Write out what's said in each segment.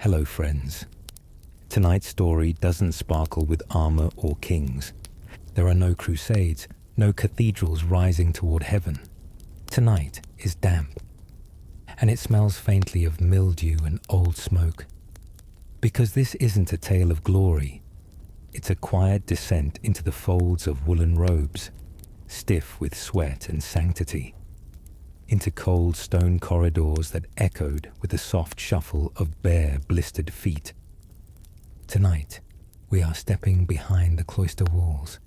Hello friends. Tonight's story doesn't sparkle with armor or kings. There are no crusades, no cathedrals rising toward heaven. Tonight is damp, and it smells faintly of mildew and old smoke. Because this isn't a tale of glory, it's a quiet descent into the folds of woolen robes, stiff with sweat and sanctity, into cold stone corridors that echoed with the soft shuffle of bare, blistered feet. Tonight, we are stepping behind the cloister walls,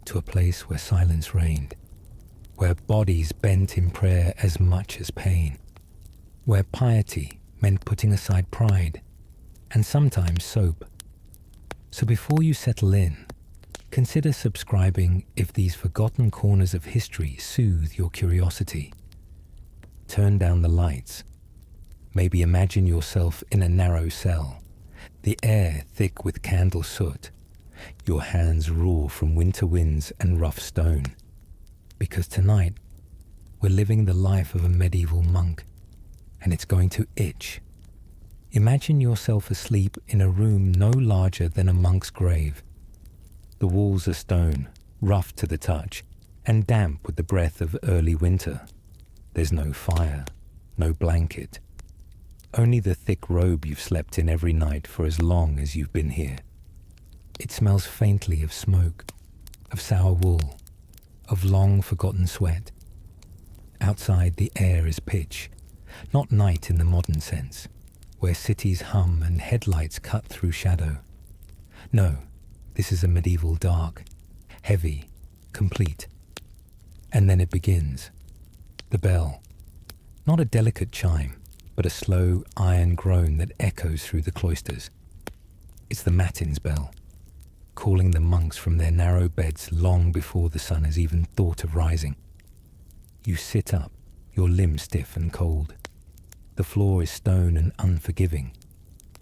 to a place where silence reigned, where bodies bent in prayer as much as pain, where piety meant putting aside pride, and sometimes soap. So before you settle in, consider subscribing if these forgotten corners of history soothe your curiosity. Turn down the lights. Maybe imagine yourself in a narrow cell, the air thick with candle soot, your hands raw from winter winds and rough stone. Because tonight, we're living the life of a medieval monk, and it's going to itch. Imagine yourself asleep in a room no larger than a monk's grave. The walls are stone, rough to the touch, and damp with the breath of early winter. There's no fire, no blanket, only the thick robe you've slept in every night for as long as you've been here. It smells faintly of smoke, of sour wool, of long-forgotten sweat. Outside, the air is pitch, not night in the modern sense, where cities hum and headlights cut through shadow. No, this is a medieval dark, heavy, complete. And then it begins. The bell. Not a delicate chime, but a slow iron groan that echoes through the cloisters. It's the matins bell, calling the monks from their narrow beds long before the sun has even thought of rising. You sit up, your limbs stiff and cold. The floor is stone and unforgiving.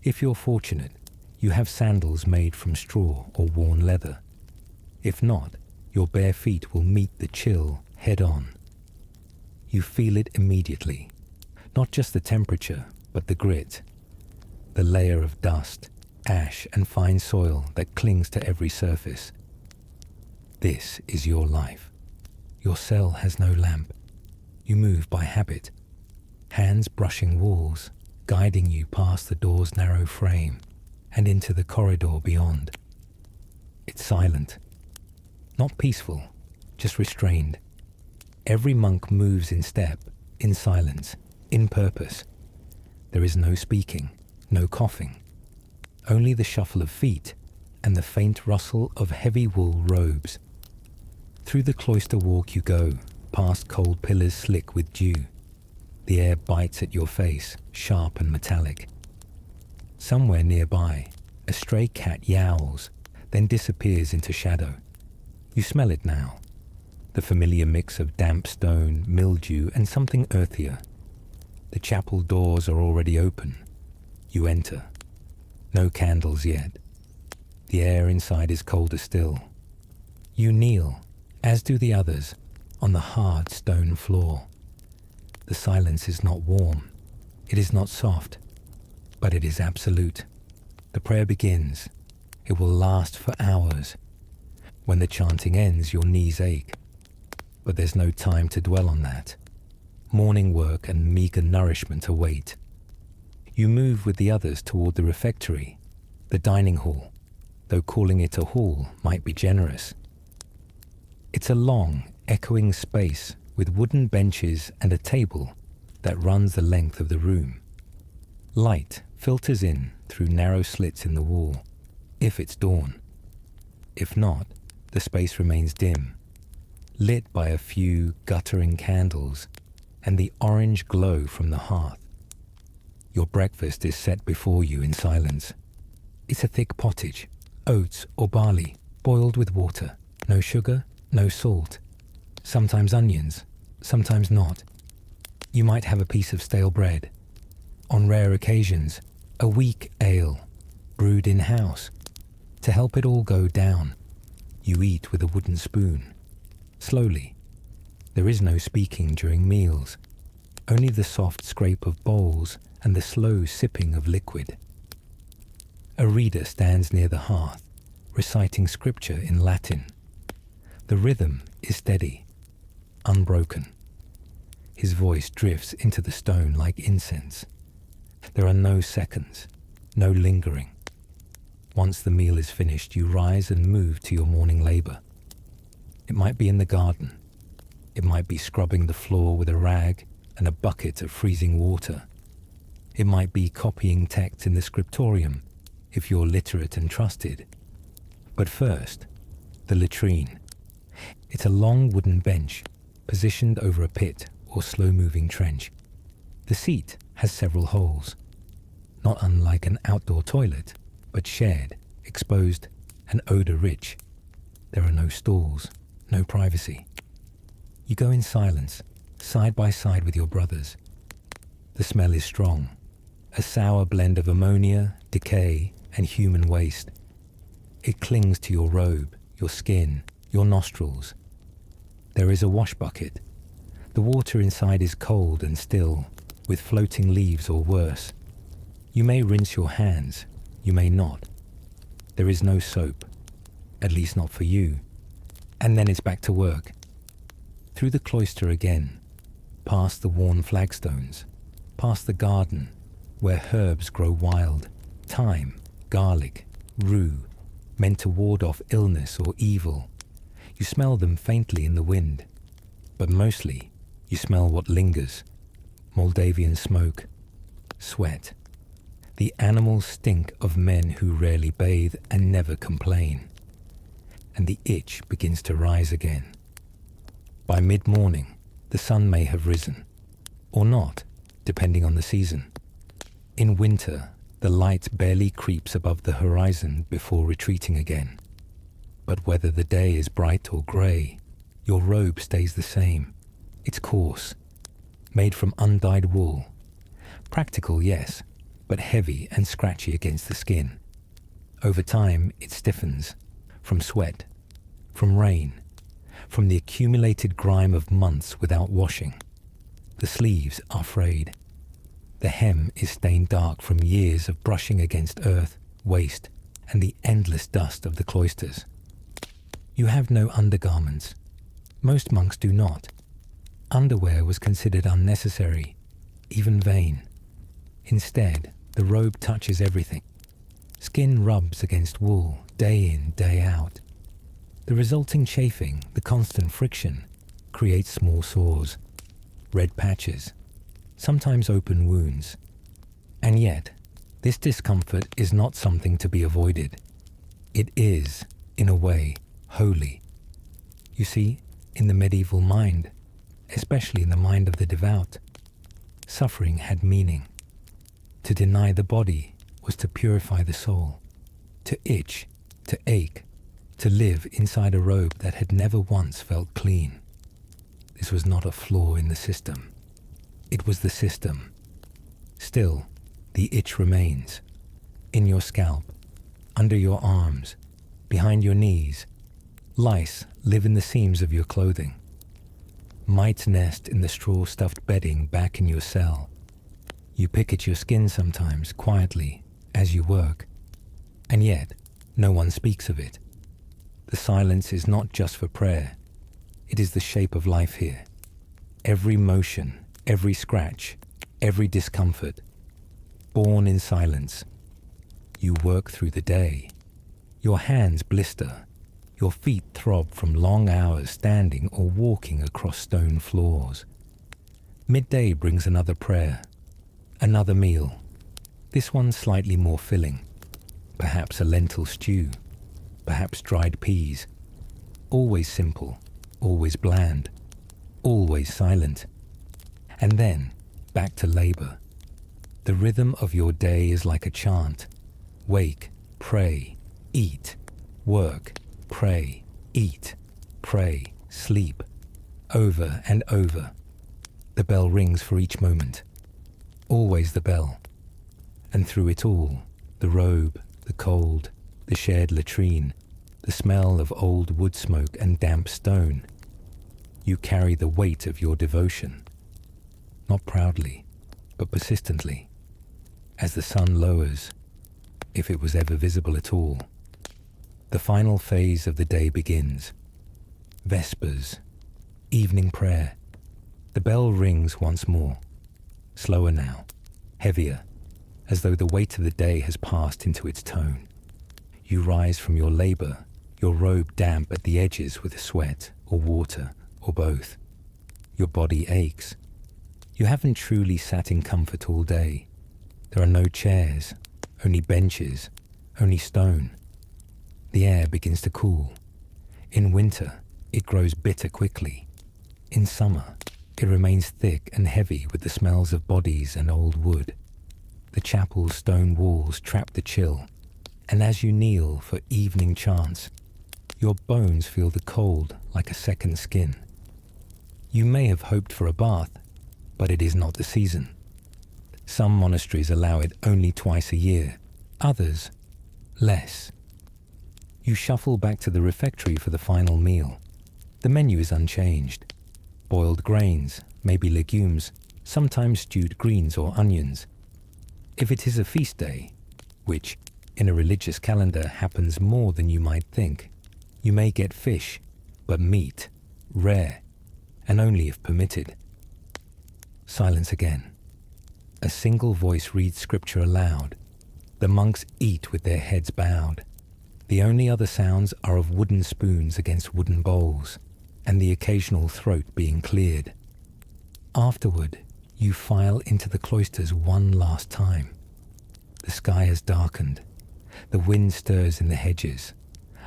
If you're fortunate, you have sandals made from straw or worn leather. If not, your bare feet will meet the chill head on. You feel it immediately, not just the temperature, but the grit, the layer of dust, ash and fine soil that clings to every surface. This is your life. Your cell has no lamp. You move by habit, hands brushing walls, guiding you past the door's narrow frame and into the corridor beyond. It's silent, not peaceful, just restrained. Every monk moves in step, in silence, in purpose. There is no speaking, no coughing, only the shuffle of feet and the faint rustle of heavy wool robes. Through the cloister walk you go, past cold pillars slick with dew. The air bites at your face, sharp and metallic. Somewhere nearby, a stray cat yowls, then disappears into shadow. You smell it now, the familiar mix of damp stone, mildew, and something earthier. The chapel doors are already open. You enter. No candles yet. The air inside is colder still. You kneel, as do the others, on the hard stone floor. The silence is not warm. It is not soft, but it is absolute. The prayer begins. It will last for hours. When the chanting ends, your knees ache. But there's no time to dwell on that. Morning work and meager nourishment await. You move with the others toward the refectory, the dining hall, though calling it a hall might be generous. It's a long, echoing space with wooden benches and a table that runs the length of the room. Light filters in through narrow slits in the wall, if it's dawn. If not, the space remains dim, lit by a few guttering candles and the orange glow from the hearth. Your breakfast is set before you in silence. It's a thick pottage, oats or barley, boiled with water, no sugar, no salt, sometimes onions, sometimes not. You might have a piece of stale bread. On rare occasions, a weak ale, brewed in-house. To help it all go down, you eat with a wooden spoon. Slowly. There is no speaking during meals. only the soft scrape of bowls and the slow sipping of liquid. A reader stands near the hearth, reciting scripture in Latin. The rhythm is steady, unbroken. His voice drifts into the stone like incense. There are no seconds, no lingering. Once the meal is finished, you rise and move to your morning labor. It might be in the garden. It might be scrubbing the floor with a rag and a bucket of freezing water. It might be copying text in the scriptorium, if you're literate and trusted. But first, the latrine. It's a long wooden bench positioned over a pit or slow-moving trench. The seat has several holes, not unlike an outdoor toilet, but shared, exposed, and odor-rich. There are no stalls, no privacy. You go in silence, side by side with your brothers. The smell is strong, a sour blend of ammonia, decay, and human waste. It clings to your robe, your skin, your nostrils. There is a wash bucket. The water inside is cold and still, with floating leaves or worse. You may rinse your hands, you may not. There is no soap, at least not for you. And then it's back to work. Through the cloister again, past the worn flagstones, past the garden, where herbs grow wild, thyme, garlic, rue, meant to ward off illness or evil. You smell them faintly in the wind, but mostly you smell what lingers: Moldavian smoke, sweat, the animal stink of men who rarely bathe and never complain. And the itch begins to rise again. By mid-morning, the sun may have risen, or not, depending on the season. In winter, the light barely creeps above the horizon before retreating again. But whether the day is bright or grey, your robe stays the same. It's coarse, made from undyed wool. Practical, yes, but heavy and scratchy against the skin. Over time, it stiffens, from sweat, from rain, from the accumulated grime of months without washing. The sleeves are frayed. The hem is stained dark from years of brushing against earth, waste, and the endless dust of the cloisters. You have no undergarments. Most monks do not. Underwear was considered unnecessary, even vain. Instead, the robe touches everything. Skin rubs against wool, day in, day out. The resulting chafing, the constant friction, creates small sores, red patches, sometimes open wounds. And yet, this discomfort is not something to be avoided. It is, in a way, holy. You see, in the medieval mind, especially in the mind of the devout, suffering had meaning. To deny the body was to purify the soul, to itch, to ache, to live inside a robe that had never once felt clean. This was not a flaw in the system. It was the system. Still, the itch remains. In your scalp, under your arms, behind your knees. Lice live in the seams of your clothing. Mites nest in the straw-stuffed bedding back in your cell. You pick at your skin sometimes, quietly, as you work. And yet, no one speaks of it. The silence is not just for prayer. It is the shape of life here. Every motion, every scratch, every discomfort, born in silence. You work through the day. Your hands blister. Your feet throb from long hours standing or walking across stone floors. Midday brings another prayer, another meal. This one slightly more filling. Perhaps a lentil stew, perhaps dried peas. Always simple, always bland, always silent. And then, back to labor. The rhythm of your day is like a chant. Wake, pray, eat, work, pray, eat, pray, sleep. Over and over. The bell rings for each moment. Always the bell. And through it all, the robe, the cold, the shared latrine, the smell of old wood smoke and damp stone. You carry the weight of your devotion. not proudly, but persistently. As the sun lowers, if it was ever visible at all, the final phase of the day begins. Vespers, evening prayer. The bell rings once more, slower now, heavier, as though the weight of the day has passed into its tone. You rise from your labor, your robe damp at the edges with sweat or water or both. Your body aches. You haven't truly sat in comfort all day. There are no chairs, only benches, only stone. The air begins to cool. In winter, it grows bitter quickly. In summer, it remains thick and heavy with the smells of bodies and old wood. The chapel's stone walls trap the chill, and as you kneel for evening chants, your bones feel the cold like a second skin. You may have hoped for a bath, but it is not the season. Some monasteries allow it only twice a year, others less. You shuffle back to the refectory for the final meal. The menu is unchanged. Boiled grains, maybe legumes, sometimes stewed greens or onions. If it is a feast day, which in a religious calendar happens more than you might think, you may get fish, but meat, rare, and only if permitted. Silence again. A single voice reads scripture aloud. The monks eat with their heads bowed. The only other sounds are of wooden spoons against wooden bowls, and the occasional throat being cleared. Afterward, you file into the cloisters one last time. The sky has darkened. The wind stirs in the hedges.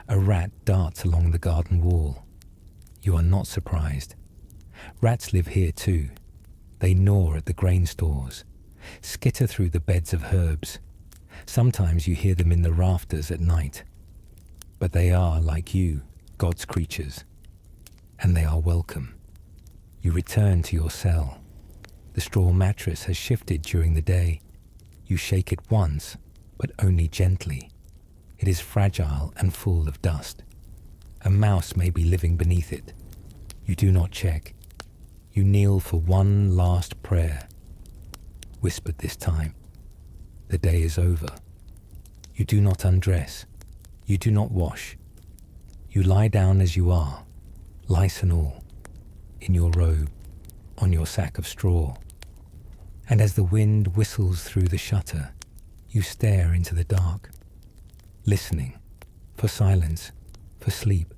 A rat darts along the garden wall. You are not surprised. Rats live here too. They gnaw at the grain stores, skitter through the beds of herbs. Sometimes you hear them in the rafters at night. But they are, like you, God's creatures, and they are welcome. You return to your cell. The straw mattress has shifted during the day. You shake it once, but only gently. It is fragile and full of dust. A mouse may be living beneath it. You do not check. You kneel for one last prayer. Whispered this time. The day is over. You do not undress. You do not wash. You lie down as you are, lice and all, in your robe, on your sack of straw. And as the wind whistles through the shutter, you stare into the dark, listening for silence, for sleep,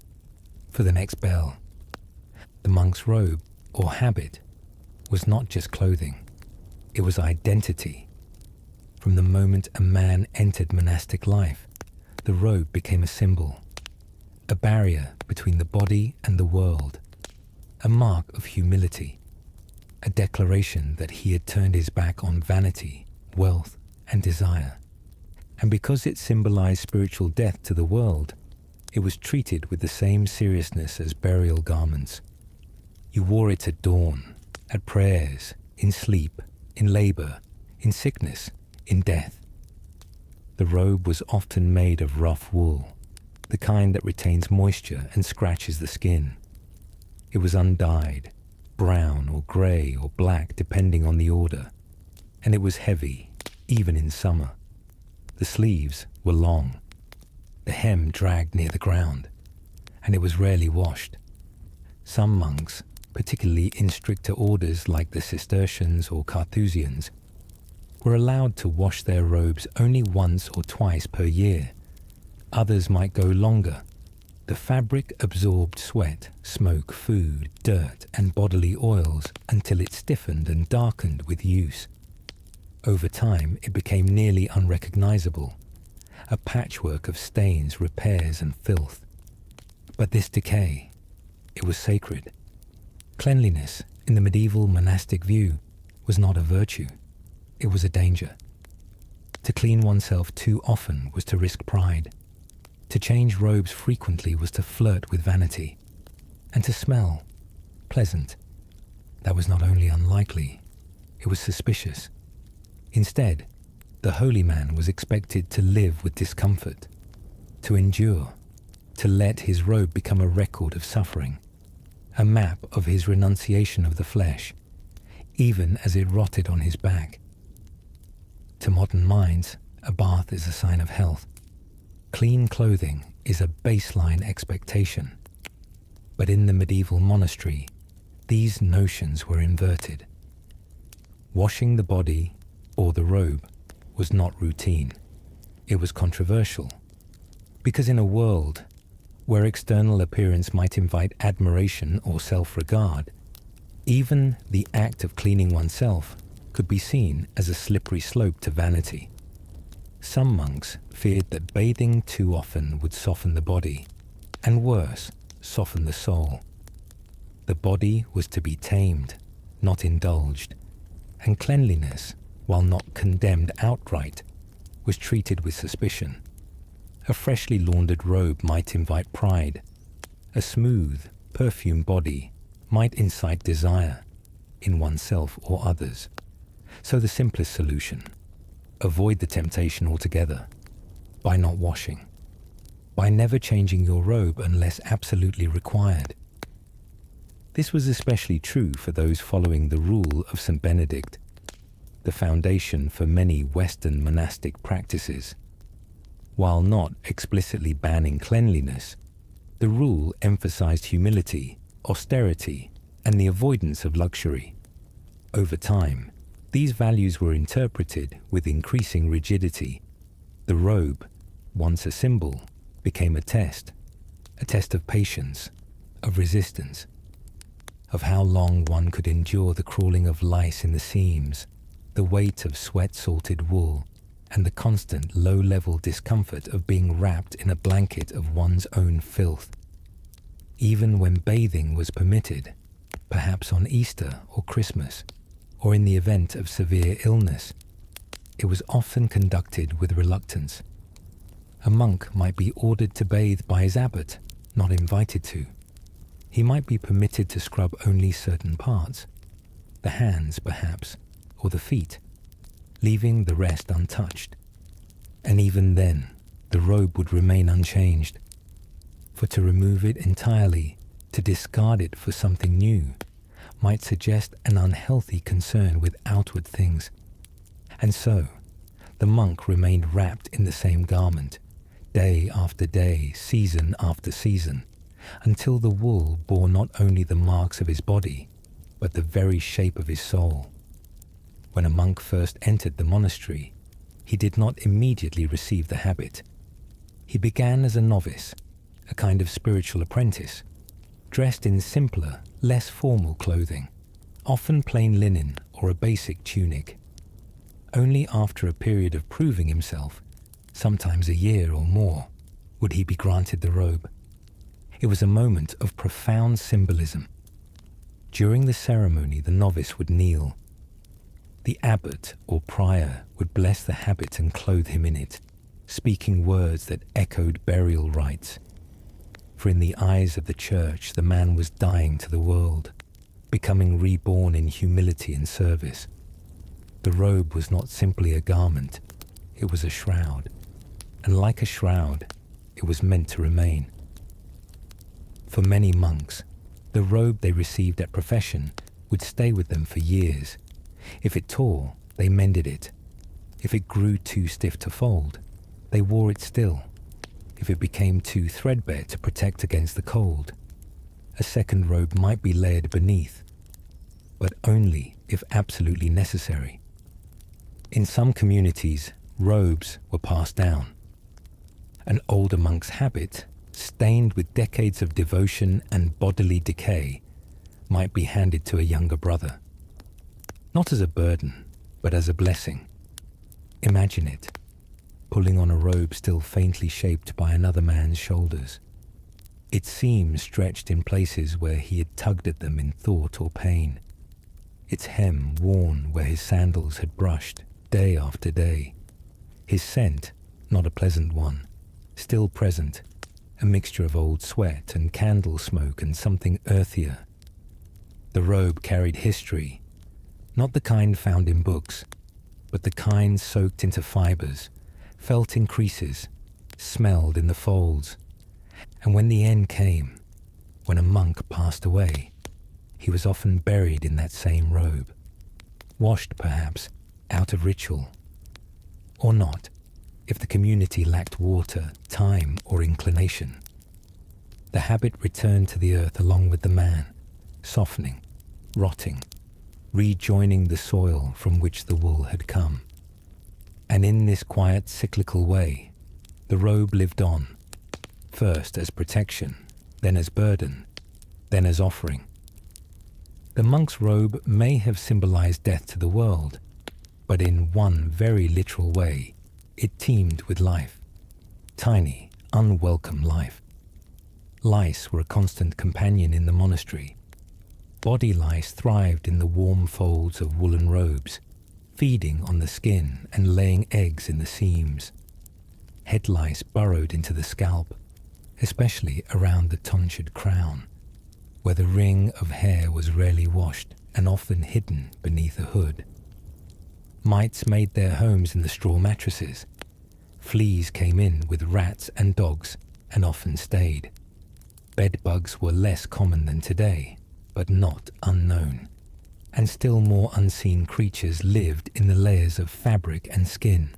for the next bell. The monk's robe, or habit, was not just clothing. It was identity. From the moment a man entered monastic life, the robe became a symbol, a barrier between the body and the world, a mark of humility, a declaration that he had turned his back on vanity, wealth, and desire. And because it symbolized spiritual death to the world, it was treated with the same seriousness as burial garments. You wore it at dawn, at prayers, in sleep, in labor, in sickness, in death. The robe was often made of rough wool, the kind that retains moisture and scratches the skin. It was undyed, brown or grey or black depending on the order, and it was heavy, even in summer. The sleeves were long. The hem dragged near the ground, and it was rarely washed. Some monks, particularly in stricter orders like the Cistercians or Carthusians, were allowed to wash their robes only once or twice per year. Others might go longer. The fabric absorbed sweat, smoke, food, dirt, and bodily oils until it stiffened and darkened with use. Over time, it became nearly unrecognizable, a patchwork of stains, repairs, and filth. But this decay, it was sacred. Cleanliness, in the medieval monastic view, was not a virtue. It was a danger. To clean oneself too often was to risk pride. To change robes frequently was to flirt with vanity. And to smell pleasant, that was not only unlikely, it was suspicious. Instead, the holy man was expected to live with discomfort, to endure, to let his robe become a record of suffering, a map of his renunciation of the flesh. even as it rotted on his back. To modern minds, a bath is a sign of health. Clean clothing is a baseline expectation. But in the medieval monastery, these notions were inverted. Washing the body, or the robe, was not routine. It was controversial. Because in a world where external appearance might invite admiration or self-regard, even the act of cleaning oneself could be seen as a slippery slope to vanity. Some monks feared that bathing too often would soften the body, and worse, soften the soul. The body was to be tamed, not indulged, and cleanliness, while not condemned outright, was treated with suspicion. A freshly laundered robe might invite pride. A smooth, perfumed body might incite desire in oneself or others. So the simplest solution: avoid the temptation altogether by not washing, by never changing your robe unless absolutely required. This was especially true for those following the rule of St. Benedict, the foundation for many Western monastic practices. While not explicitly banning cleanliness, the rule emphasized humility, austerity, and the avoidance of luxury. Over time, these values were interpreted with increasing rigidity. The robe, once a symbol, became a test of patience, of resistance, of how long one could endure the crawling of lice in the seams, the weight of sweat-salted wool, and the constant low-level discomfort of being wrapped in a blanket of one's own filth. Even when bathing was permitted, perhaps on Easter or Christmas, or in the event of severe illness, it was often conducted with reluctance. A monk might be ordered to bathe by his abbot, not invited to. He might be permitted to scrub only certain parts, the hands perhaps, or the feet, leaving the rest untouched. And even then, the robe would remain unchanged. For to remove it entirely, to discard it for something new, might suggest an unhealthy concern with outward things. And so, the monk remained wrapped in the same garment, day after day, season after season, until the wool bore not only the marks of his body, but the very shape of his soul. When a monk first entered the monastery, he did not immediately receive the habit. He began as a novice, a kind of spiritual apprentice, dressed in simpler, less formal clothing, often plain linen or a basic tunic. Only after a period of proving himself, sometimes a year or more, would he be granted the robe. It was a moment of profound symbolism. During the ceremony, the novice would kneel. The abbot or prior would bless the habit and clothe him in it, speaking words that echoed burial rites. For in the eyes of the church, the man was dying to the world, becoming reborn in humility and service. The robe was not simply a garment, it was a shroud, and like a shroud, it was meant to remain. For many monks, the robe they received at profession would stay with them for years. If it tore, they mended it. If it grew too stiff to fold, they wore it still. If it became too threadbare to protect against the cold, a second robe might be layered beneath, but only if absolutely necessary. In some communities, robes were passed down. An older monk's habit, stained with decades of devotion and bodily decay, might be handed to a younger brother. Not as a burden, but as a blessing. Imagine it, pulling on a robe still faintly shaped by another man's shoulders. Its seams stretched in places where he had tugged at them in thought or pain. Its hem worn where his sandals had brushed day after day. His scent, not a pleasant one, still present, a mixture of old sweat and candle smoke and something earthier. The robe carried history, not the kind found in books, but the kind soaked into fibers, felt in creases, smelled in the folds. And when the end came, when a monk passed away, he was often buried in that same robe, washed perhaps out of ritual, or not, if the community lacked water, time, or inclination. The habit returned to the earth along with the man, softening, rotting, rejoining the soil from which the wool had come. And in this quiet cyclical way, the robe lived on, first as protection, then as burden, then as offering. The monk's robe may have symbolized death to the world, but in one very literal way, it teemed with life. Tiny, unwelcome life. Lice were a constant companion in the monastery. Body lice thrived in the warm folds of woolen robes, feeding on the skin and laying eggs in the seams. Head lice burrowed into the scalp, especially around the tonsured crown, where the ring of hair was rarely washed and often hidden beneath a hood. Mites made their homes in the straw mattresses. Fleas came in with rats and dogs and often stayed. Bed bugs were less common than today, but not unknown. And still more unseen creatures lived in the layers of fabric and skin,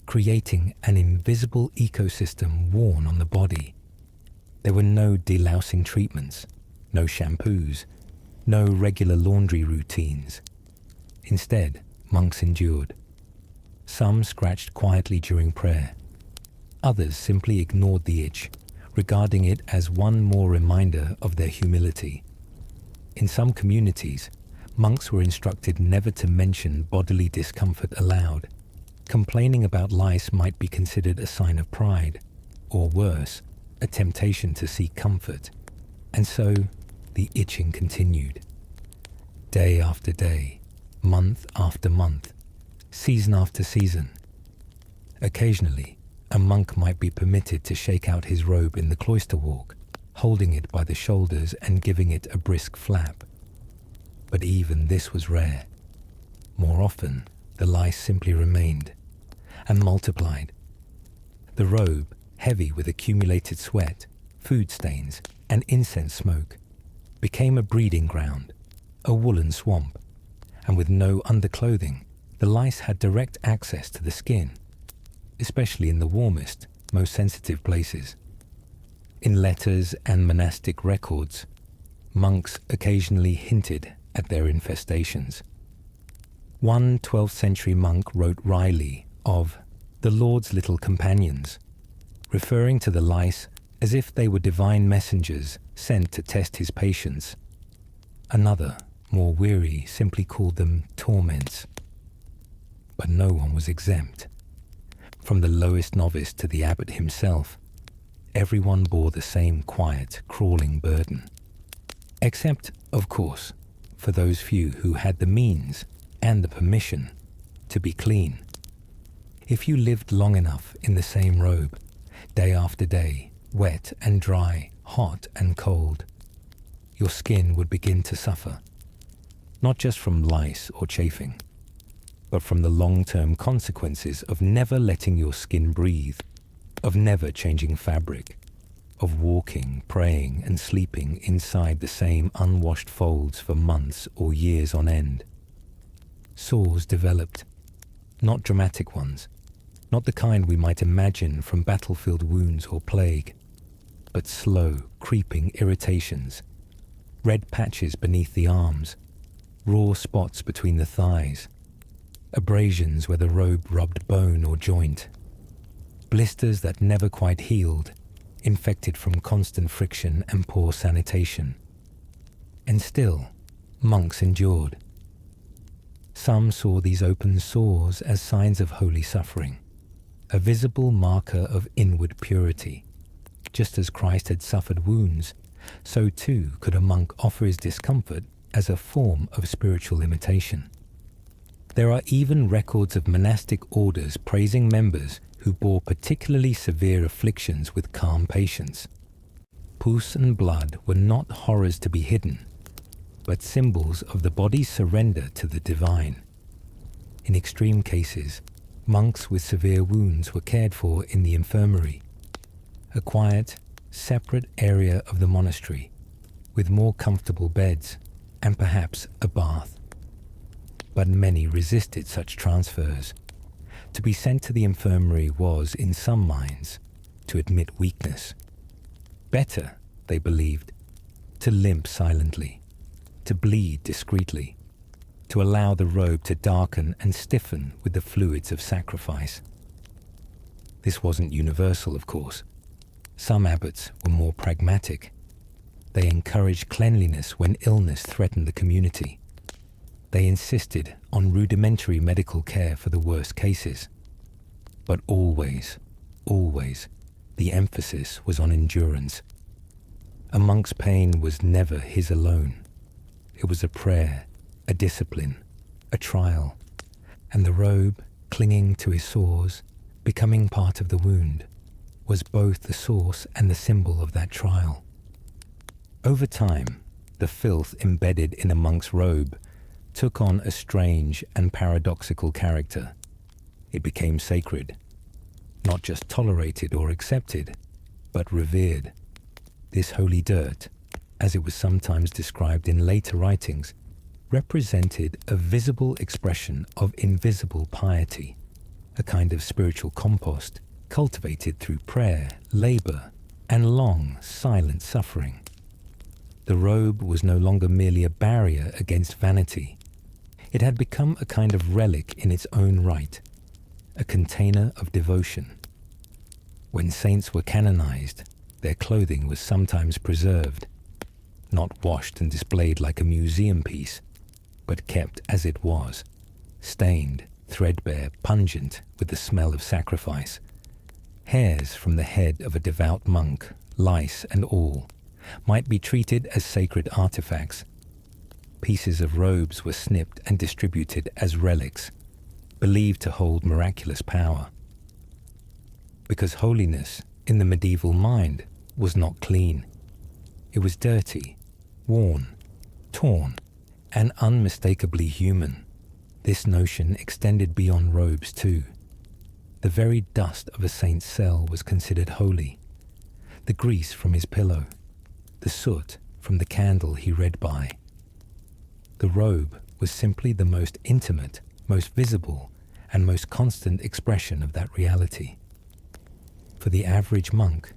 creating an invisible ecosystem worn on the body. There were no delousing treatments, no shampoos, no regular laundry routines. Instead, monks endured. Some scratched quietly during prayer. Others simply ignored the itch, regarding it as one more reminder of their humility. In some communities, monks were instructed never to mention bodily discomfort aloud. Complaining about lice might be considered a sign of pride, or worse, a temptation to seek comfort. And so, the itching continued. Day after day, month after month, season after season. Occasionally, a monk might be permitted to shake out his robe in the cloister walk, holding it by the shoulders and giving it a brisk flap. But even this was rare. More often, the lice simply remained and multiplied. The robe, heavy with accumulated sweat, food stains, and incense smoke, became a breeding ground, a woolen swamp, and with no underclothing, the lice had direct access to the skin, especially in the warmest, most sensitive places. In letters and monastic records, monks occasionally hinted at their infestations. One 12th century monk wrote wryly of the Lord's little companions, referring to the lice as if they were divine messengers sent to test his patience. Another, more weary, simply called them torments. But no one was exempt. From the lowest novice to the abbot himself, everyone bore the same quiet, crawling burden. Except, of course, for those few who had the means and the permission to be clean. If you lived long enough in the same robe, day after day, wet and dry, hot and cold, your skin would begin to suffer, not just from lice or chafing, but from the long-term consequences of never letting your skin breathe, of never changing fabric, of walking, praying, and sleeping inside the same unwashed folds for months or years on end. Sores developed, not dramatic ones, not the kind we might imagine from battlefield wounds or plague, but slow, creeping irritations, red patches beneath the arms, raw spots between the thighs, abrasions where the robe rubbed bone or joint, blisters that never quite healed, infected from constant friction and poor sanitation. And still, monks endured. Some saw these open sores as signs of holy suffering, a visible marker of inward purity. Just as Christ had suffered wounds, so too could a monk offer his discomfort as a form of spiritual imitation. There are even records of monastic orders praising members who bore particularly severe afflictions with calm patience. Pus and blood were not horrors to be hidden, but symbols of the body's surrender to the divine. In extreme cases, monks with severe wounds were cared for in the infirmary, a quiet, separate area of the monastery, with more comfortable beds and perhaps a bath. but many resisted such transfers. To be sent to the infirmary was, in some minds, to admit weakness. Better, they believed, to limp silently, to bleed discreetly, to allow the robe to darken and stiffen with the fluids of sacrifice. This wasn't universal, of course. Some abbots were more pragmatic. They encouraged cleanliness when illness threatened the community. They insisted on rudimentary medical care for the worst cases. But always, the emphasis was on endurance. A monk's pain was never his alone. It was a prayer, a discipline, a trial, and the robe, clinging to his sores, becoming part of the wound, was both the source and the symbol of that trial. Over time, the filth embedded in a monk's robe took on a strange and paradoxical character. It became sacred, not just tolerated or accepted, but revered. This holy dirt, as it was sometimes described in later writings, represented a visible expression of invisible piety, a kind of spiritual compost cultivated through prayer, labor, and long, silent suffering. The robe was no longer merely a barrier against vanity. It had become a kind of relic in its own right, a container of devotion. When saints were canonized, their clothing was sometimes preserved, not washed and displayed like a museum piece, but kept as it was, stained, threadbare, pungent with the smell of sacrifice. Hairs from the head of a devout monk, lice and all, might be treated as sacred artifacts. Pieces of robes were snipped and distributed as relics, believed to hold miraculous power. Because holiness, in the medieval mind, was not clean. It was dirty, worn, torn, and unmistakably human. This notion extended beyond robes too. The very dust of a saint's cell was considered holy. The grease from his pillow, the soot from the candle he read by. The robe was simply the most intimate, most visible, and most constant expression of that reality. For the average monk,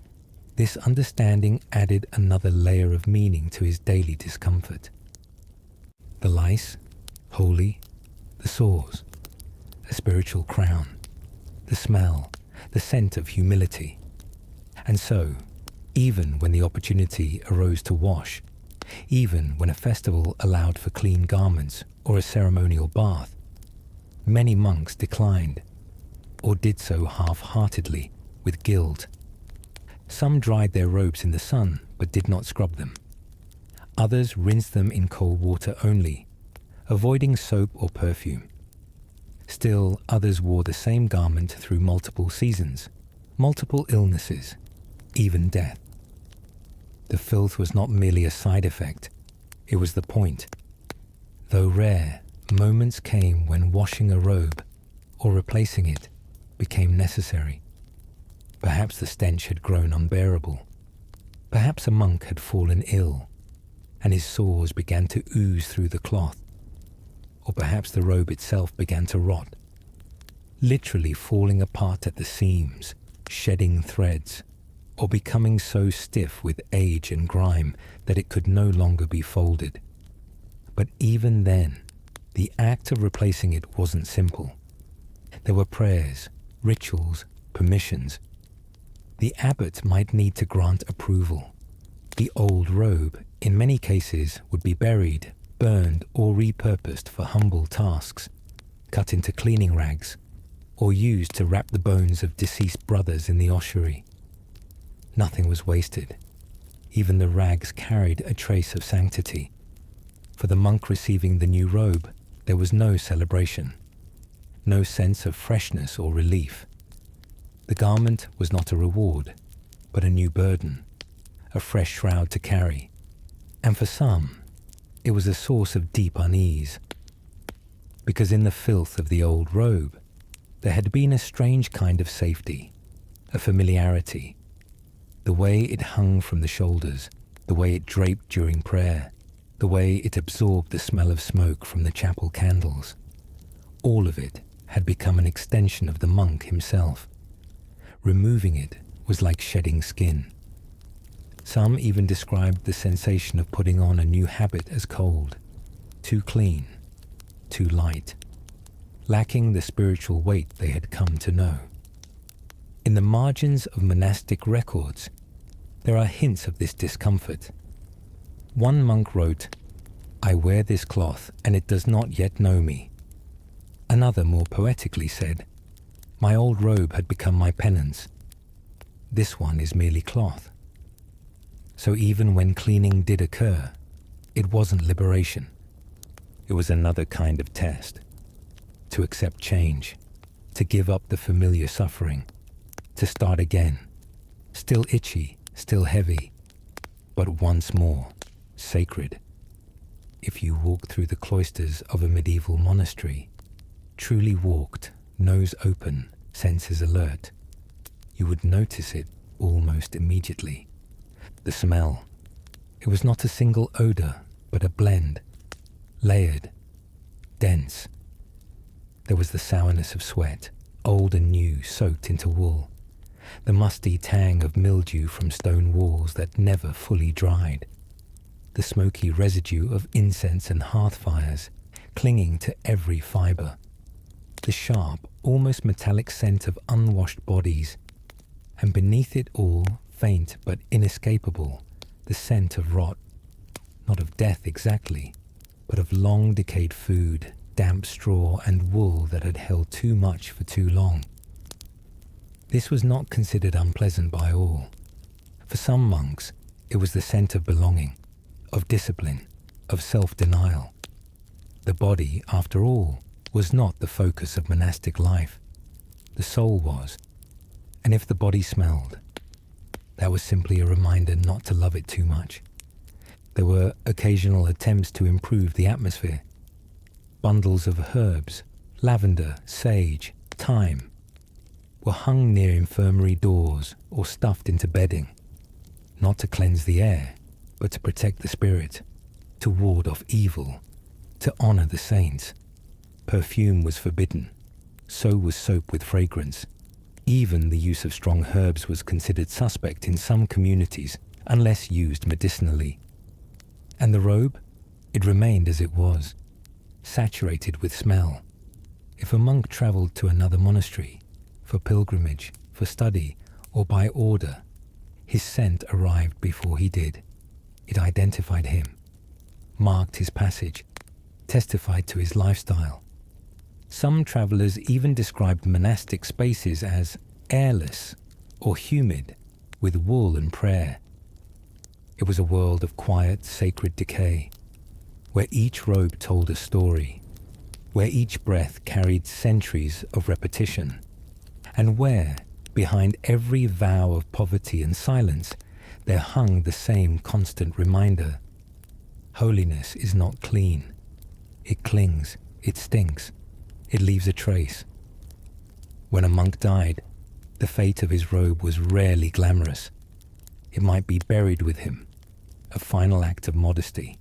this understanding added another layer of meaning to his daily discomfort. The lice, holy, the sores, a spiritual crown, the smell, the scent of humility. And so, even when the opportunity arose to wash, even when a festival allowed for clean garments or a ceremonial bath, many monks declined, or did so half-heartedly, with guilt. Some dried their robes in the sun, but did not scrub them. Others rinsed them in cold water only, avoiding soap or perfume. Still, others wore the same garment through multiple seasons, multiple illnesses, even death. The filth was not merely a side effect, it was the point. Though rare, moments came when washing a robe, or replacing it, became necessary. Perhaps the stench had grown unbearable. Perhaps a monk had fallen ill, and his sores began to ooze through the cloth. Or perhaps the robe itself began to rot, literally falling apart at the seams, shedding threads, or becoming so stiff with age and grime that it could no longer be folded. But even then, the act of replacing it wasn't simple. There were prayers, rituals, permissions. The abbot might need to grant approval. The old robe, in many cases, would be buried, burned, or repurposed for humble tasks, cut into cleaning rags, or used to wrap the bones of deceased brothers in the ossuary. Nothing was wasted. Even the rags carried a trace of sanctity. For the monk receiving the new robe, there was no celebration, no sense of freshness or relief. The garment was not a reward, but a new burden, a fresh shroud to carry. And for some, it was a source of deep unease. Because in the filth of the old robe, there had been a strange kind of safety, a familiarity. The way it hung from the shoulders, the way it draped during prayer, the way it absorbed the smell of smoke from the chapel candles. All of it had become an extension of the monk himself. Removing it was like shedding skin. Some even described the sensation of putting on a new habit as cold, too clean, too light, lacking the spiritual weight they had come to know. In the margins of monastic records, there are hints of this discomfort. One monk wrote, "I wear this cloth and it does not yet know me." Another more poetically said, "My old robe had become my penance. This one is merely cloth." So even when cleaning did occur, it wasn't liberation. It was another kind of test. To accept change, to give up the familiar suffering, to start again, still itchy, still heavy, but once more sacred. If you walked through the cloisters of a medieval monastery, truly walked, nose open, senses alert, you would notice it almost immediately. The smell. It was not a single odor, but a blend, layered, dense. There was the sourness of sweat, old and new, soaked into wool, the musty tang of mildew from stone walls that never fully dried, the smoky residue of incense and hearth fires clinging to every fibre, the sharp, almost metallic scent of unwashed bodies, and beneath it all, faint but inescapable, the scent of rot, not of death exactly, but of long decayed food, damp straw and wool that had held too much for too long. This was not considered unpleasant by all. For some monks, it was the scent of belonging, of discipline, of self-denial. The body, after all, was not the focus of monastic life. The soul was, and if the body smelled, that was simply a reminder not to love it too much. There were occasional attempts to improve the atmosphere. Bundles of herbs, lavender, sage, thyme, were hung near infirmary doors or stuffed into bedding, not to cleanse the air, but to protect the spirit, to ward off evil, to honor the saints. Perfume was forbidden, so was soap with fragrance. Even the use of strong herbs was considered suspect in some communities, unless used medicinally. And the robe? It remained as it was, saturated with smell. If a monk traveled to another monastery, for pilgrimage, for study, or by order, his scent arrived before he did. It identified him, marked his passage, testified to his lifestyle. Some travelers even described monastic spaces as airless or humid, with wool and prayer. It was a world of quiet, sacred decay, where each robe told a story, where each breath carried centuries of repetition, and where, behind every vow of poverty and silence, there hung the same constant reminder. Holiness is not clean. It clings, it stinks, it leaves a trace. When a monk died, the fate of his robe was rarely glamorous. It might be buried with him, a final act of modesty.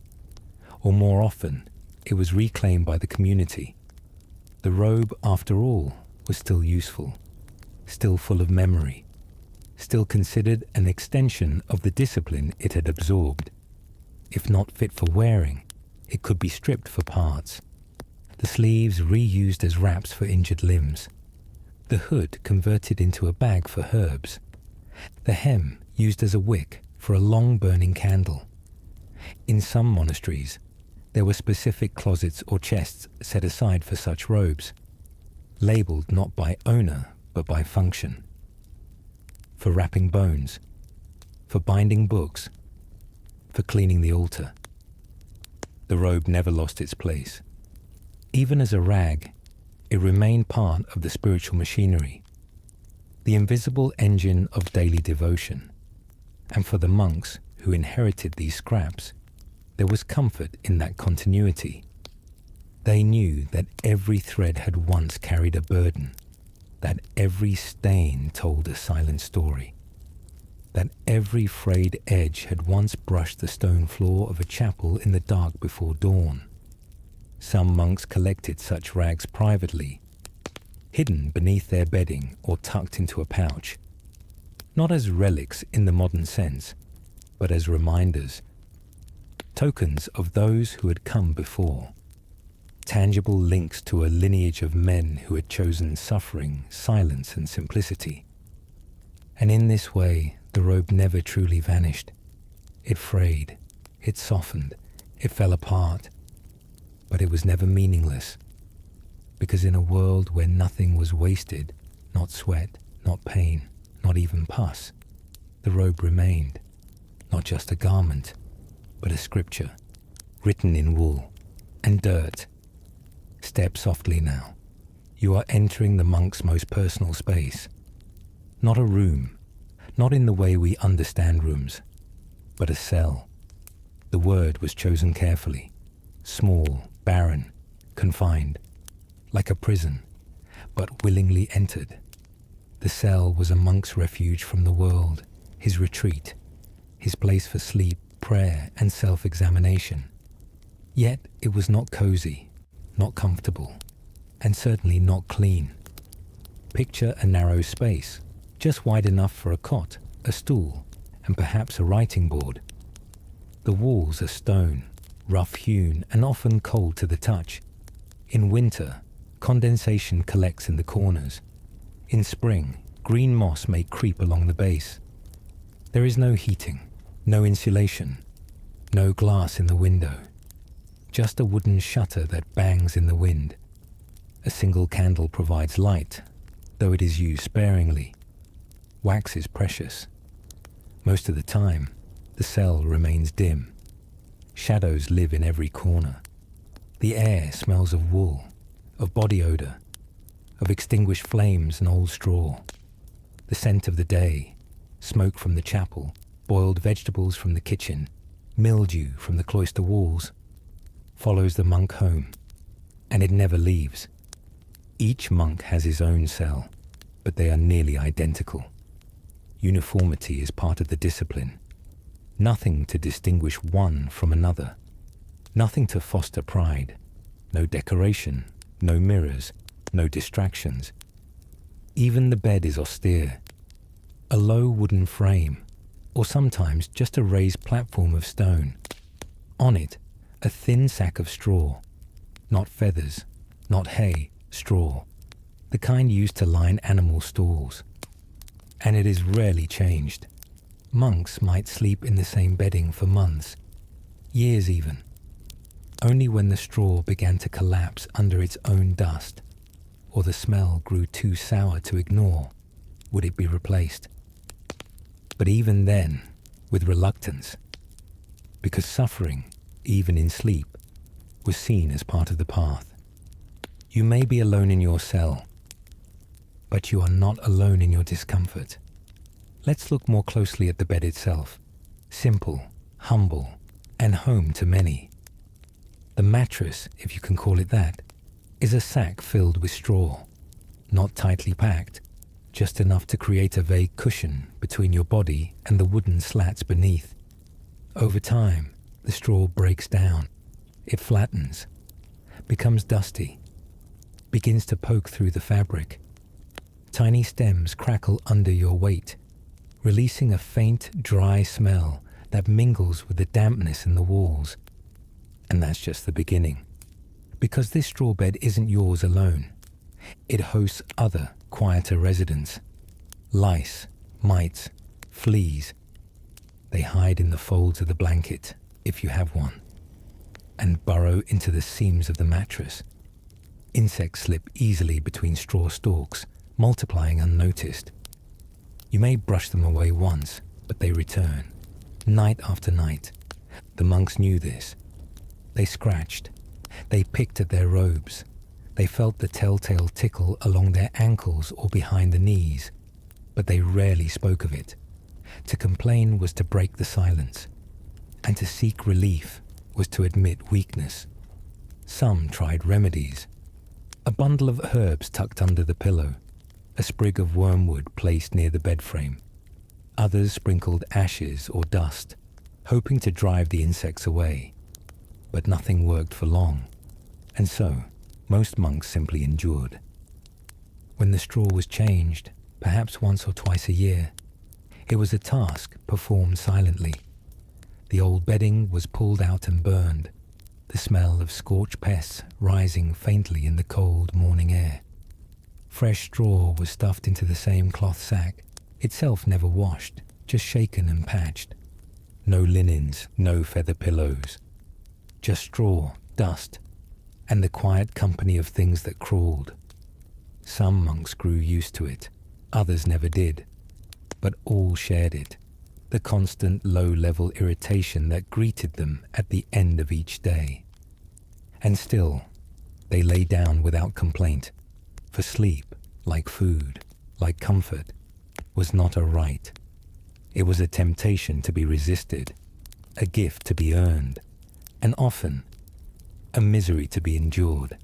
Or more often, it was reclaimed by the community. The robe, after all, was still useful, still full of memory, still considered an extension of the discipline it had absorbed. If not fit for wearing, it could be stripped for parts, the sleeves reused as wraps for injured limbs, the hood converted into a bag for herbs, the hem used as a wick for a long-burning candle. In some monasteries, there were specific closets or chests set aside for such robes, labelled not by owner but by function. For wrapping bones, for binding books, for cleaning the altar. The robe never lost its place. Even as a rag, it remained part of the spiritual machinery, the invisible engine of daily devotion. And for the monks who inherited these scraps, there was comfort in that continuity. They knew that every thread had once carried a burden, that every stain told a silent story, that every frayed edge had once brushed the stone floor of a chapel in the dark before dawn. Some monks collected such rags privately, hidden beneath their bedding or tucked into a pouch, not as relics in the modern sense, but as reminders, tokens of those who had come before, tangible links to a lineage of men who had chosen suffering, silence, and simplicity. And in this way, the robe never truly vanished. It frayed, it softened, it fell apart, but it was never meaningless, because in a world where nothing was wasted, not sweat, not pain, not even pus, the robe remained, not just a garment, but a scripture, written in wool and dirt. Step softly now. You are entering the monk's most personal space. Not a room, not in the way we understand rooms, but a cell. The word was chosen carefully. Small, barren, confined, like a prison, but willingly entered. The cell was a monk's refuge from the world, his retreat, his place for sleep, prayer, and self-examination. Yet it was not cozy, not comfortable, and certainly not clean. Picture a narrow space, just wide enough for a cot, a stool, and perhaps a writing board. The walls are stone, rough-hewn and often cold to the touch. In winter, condensation collects in the corners. In spring, green moss may creep along the base. There is no heating, no insulation, no glass in the window. Just a wooden shutter that bangs in the wind. A single candle provides light, though it is used sparingly. Wax is precious. Most of the time, the cell remains dim. Shadows live in every corner. The air smells of wool, of body odor, of extinguished flames and old straw. The scent of the day, smoke from the chapel, boiled vegetables from the kitchen, mildew from the cloister walls, follows the monk home, and it never leaves. Each monk has his own cell, but they are nearly identical. Uniformity is part of the discipline. Nothing to distinguish one from another. Nothing to foster pride. No decoration, no mirrors, no distractions. Even the bed is austere. A low wooden frame, or sometimes just a raised platform of stone. On it, a thin sack of straw. Not feathers, not hay, straw. The kind used to line animal stalls. And it is rarely changed. Monks might sleep in the same bedding for months, years even. Only when the straw began to collapse under its own dust, or the smell grew too sour to ignore, would it be replaced. But even then, with reluctance, because suffering, even in sleep, was seen as part of the path. You may be alone in your cell, but you are not alone in your discomfort. Let's look more closely at the bed itself. Simple, humble, and home to many. The mattress, if you can call it that, is a sack filled with straw, not tightly packed, just enough to create a vague cushion between your body and the wooden slats beneath. Over time, the straw breaks down. It flattens, becomes dusty, begins to poke through the fabric. Tiny stems crackle under your weight, releasing a faint, dry smell that mingles with the dampness in the walls. And that's just the beginning. Because this straw bed isn't yours alone. It hosts other, quieter residents. Lice, mites, fleas. They hide in the folds of the blanket, if you have one, and burrow into the seams of the mattress. Insects slip easily between straw stalks, multiplying unnoticed. You may brush them away once, but they return, night after night. The monks knew this. They scratched. They picked at their robes. They felt the telltale tickle along their ankles or behind the knees, but they rarely spoke of it. To complain was to break the silence, and to seek relief was to admit weakness. Some tried remedies. A bundle of herbs tucked under the pillow, a sprig of wormwood placed near the bed frame. Others sprinkled ashes or dust, hoping to drive the insects away. But nothing worked for long, And so, most monks simply endured. When the straw was changed, perhaps once or twice a year, it was a task performed silently. The old bedding was pulled out and burned, the smell of scorched pests rising faintly in the cold morning air. Fresh straw was stuffed into the same cloth sack, itself never washed, just shaken and patched. No linens, no feather pillows. Just straw, dust, and the quiet company of things that crawled. Some monks grew used to it, others never did, but all shared it, the constant low-level irritation that greeted them at the end of each day. And still, they lay down without complaint, for sleep, like food, like comfort, was not a right. It was a temptation to be resisted, a gift to be earned, and often a misery to be endured.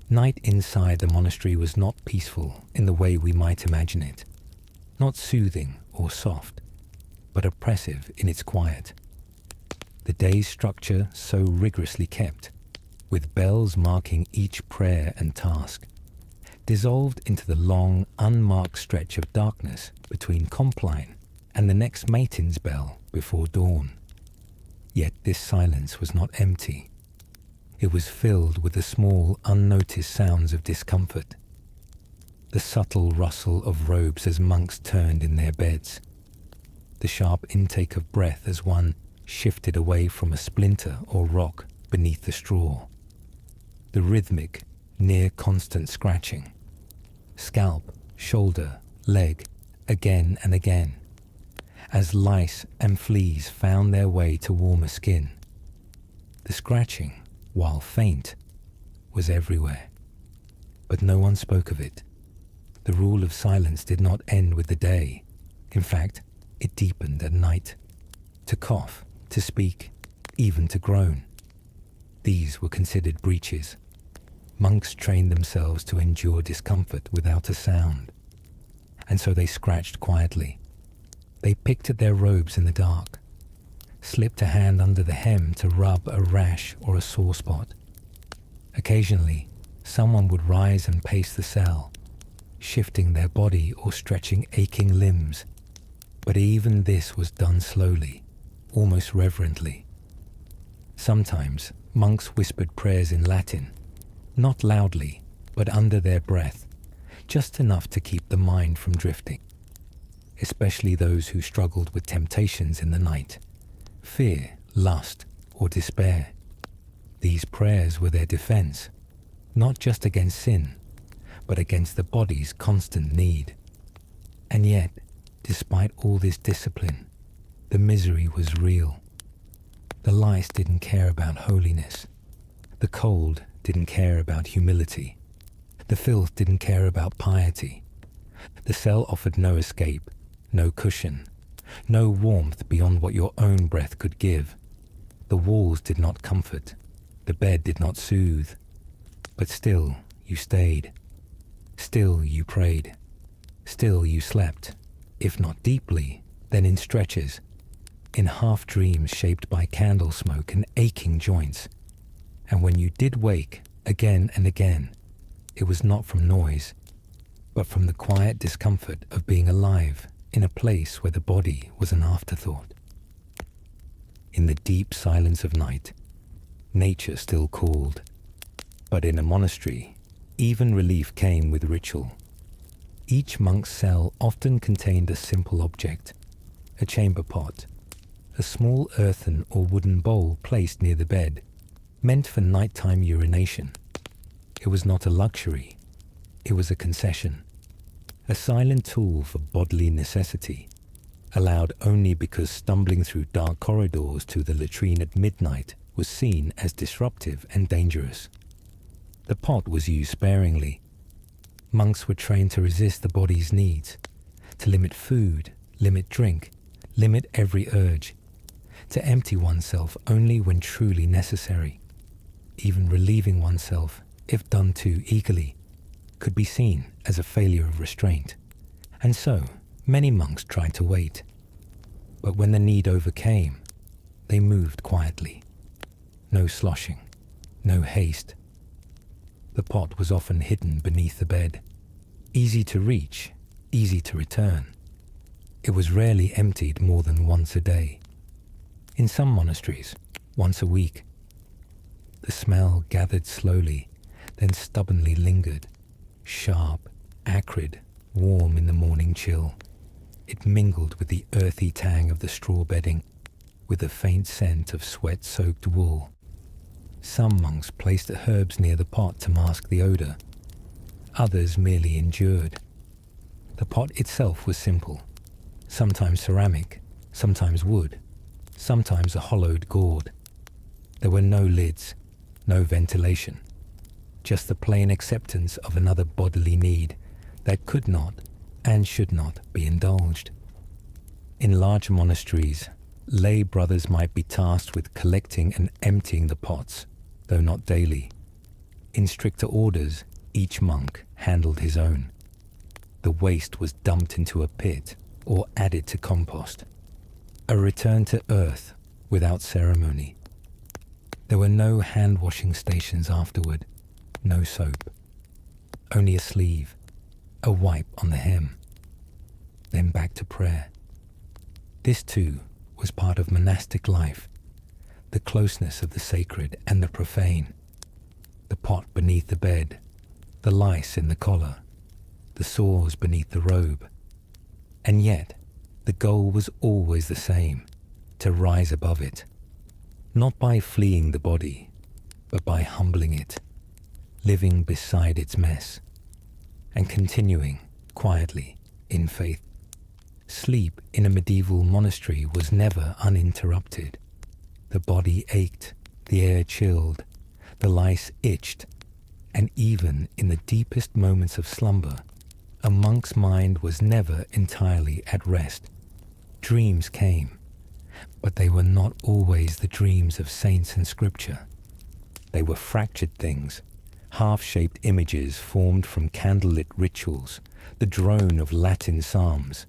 Night inside the monastery was not peaceful in the way we might imagine it, not soothing or soft, but oppressive in its quiet. The day's structure so rigorously kept, with bells marking each prayer and task, dissolved into the long, unmarked stretch of darkness between Compline and the next Matins bell before dawn. Yet this silence was not empty. It was filled with the small, unnoticed sounds of discomfort. The subtle rustle of robes as monks turned in their beds. The sharp intake of breath as one shifted away from a splinter or rock beneath the straw. The rhythmic, near-constant scratching. Scalp, shoulder, leg, again and again, as lice and fleas found their way to warmer skin. The scratching, while faint, was everywhere, but no one spoke of it. The rule of silence did not end with the day. In fact, it deepened at night. To cough, to speak, even to groan. These were considered breaches. Monks trained themselves to endure discomfort without a sound, and so they scratched quietly. They picked at their robes in the dark, slipped a hand under the hem to rub a rash or a sore spot. Occasionally, someone would rise and pace the cell, shifting their body or stretching aching limbs. But even this was done slowly, almost reverently. Sometimes, monks whispered prayers in Latin, not loudly, but under their breath, just enough to keep the mind from drifting, especially those who struggled with temptations in the night, fear, lust, or despair. These prayers were their defense, not just against sin, but against the body's constant need. And yet, despite all this discipline, the misery was real. The lice didn't care about holiness. The cold didn't care about humility. The filth didn't care about piety. The cell offered no escape, no cushion, no warmth beyond what your own breath could give. The walls did not comfort. The bed did not soothe. But still you stayed. Still you prayed. Still you slept, if not deeply, then in stretches, in half-dreams shaped by candle smoke and aching joints. And when you did wake, again and again, it was not from noise, but from the quiet discomfort of being alive in a place where the body was an afterthought. In the deep silence of night, nature still called. But in a monastery, even relief came with ritual. Each monk's cell often contained a simple object, a chamber pot, a small earthen or wooden bowl placed near the bed, meant for nighttime urination. It was not a luxury, it was a concession, a silent tool for bodily necessity, allowed only because stumbling through dark corridors to the latrine at midnight was seen as disruptive and dangerous. The pot was used sparingly. Monks were trained to resist the body's needs, to limit food, limit drink, limit every urge, to empty oneself only when truly necessary. Even relieving oneself, if done too eagerly, could be seen as a failure of restraint. And so, many monks tried to wait. But when the need overcame, they moved quietly. No sloshing, no haste. The pot was often hidden beneath the bed, easy to reach, easy to return. It was rarely emptied more than once a day. In some monasteries, once a week. The smell gathered slowly, then stubbornly lingered, sharp, acrid, warm in the morning chill. It mingled with the earthy tang of the straw bedding, with the faint scent of sweat-soaked wool. Some monks placed herbs near the pot to mask the odor. Others merely endured. The pot itself was simple, sometimes ceramic, sometimes wood, sometimes a hollowed gourd. There were no lids, no ventilation, just the plain acceptance of another bodily need that could not and should not be indulged. In large monasteries, lay brothers might be tasked with collecting and emptying the pots, though not daily. In stricter orders, each monk handled his own. The waste was dumped into a pit or added to compost. A return to earth without ceremony. There were no hand-washing stations afterward, no soap. Only a sleeve, a wipe on the hem. Then back to prayer. This too was part of monastic life, the closeness of the sacred and the profane, the pot beneath the bed, the lice in the collar, the sores beneath the robe. And yet, the goal was always the same, to rise above it, not by fleeing the body, but by humbling it, living beside its mess, and continuing quietly in faith. Sleep in a medieval monastery was never uninterrupted. The body ached, the air chilled, the lice itched, and even in the deepest moments of slumber, a monk's mind was never entirely at rest. Dreams came, but they were not always the dreams of saints and scripture. They were fractured things, half-shaped images formed from candlelit rituals, the drone of Latin psalms,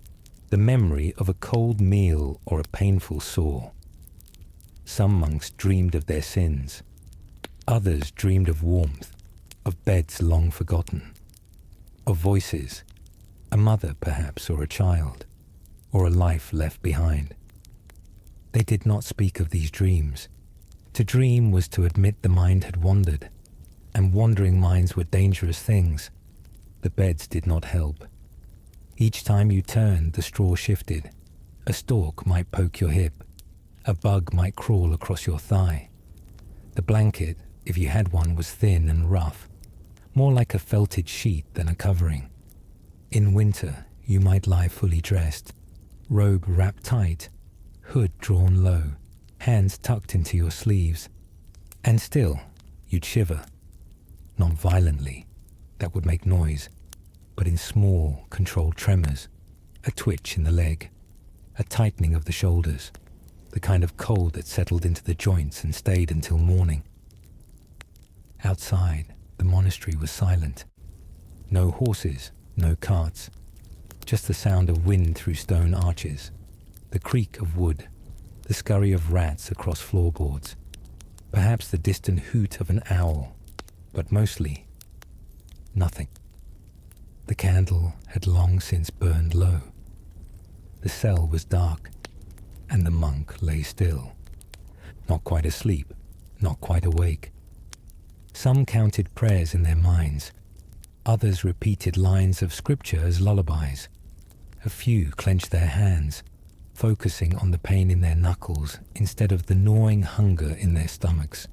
the memory of a cold meal or a painful sore. Some monks dreamed of their sins. Others dreamed of warmth, of beds long forgotten, of voices, a mother perhaps, or a child, or a life left behind. They did not speak of these dreams. To dream was to admit the mind had wandered, and wandering minds were dangerous things. The beds did not help. Each time you turned, the straw shifted. A stalk might poke your hip. A bug might crawl across your thigh. The blanket, if you had one, was thin and rough, more like a felted sheet than a covering. In winter, you might lie fully dressed, robe wrapped tight, hood drawn low, hands tucked into your sleeves, and still you'd shiver. Not violently, that would make noise, but in small, controlled tremors, a twitch in the leg, a tightening of the shoulders, the kind of cold that settled into the joints and stayed until morning. Outside, the monastery was silent. No horses, no carts, just the sound of wind through stone arches, the creak of wood, the scurry of rats across floorboards, perhaps the distant hoot of an owl, but mostly nothing. The candle had long since burned low. The cell was dark, and the monk lay still, not quite asleep, not quite awake. Some counted prayers in their minds. Others repeated lines of scripture as lullabies. A few clenched their hands, focusing on the pain in their knuckles instead of the gnawing hunger in their stomachs.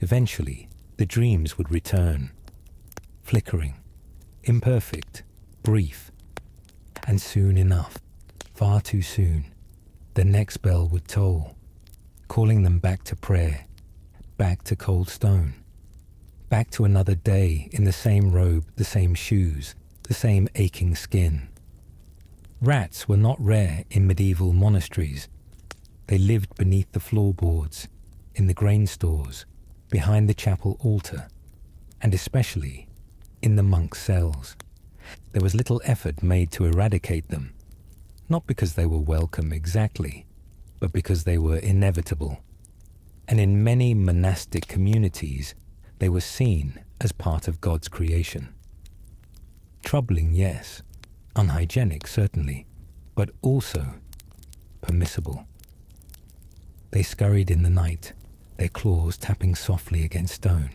Eventually, the dreams would return, flickering, imperfect, brief, and soon enough, far too soon, the next bell would toll, calling them back to prayer, back to cold stone, back to another day in the same robe, the same shoes, the same aching skin. Rats were not rare in medieval monasteries. They lived beneath the floorboards, in the grain stores, behind the chapel altar, and especially in the monks' cells. There was little effort made to eradicate them, not because they were welcome exactly, but because they were inevitable. And in many monastic communities, they were seen as part of God's creation. Troubling, yes. Unhygienic, certainly. But also permissible. They scurried in the night, their claws tapping softly against stone.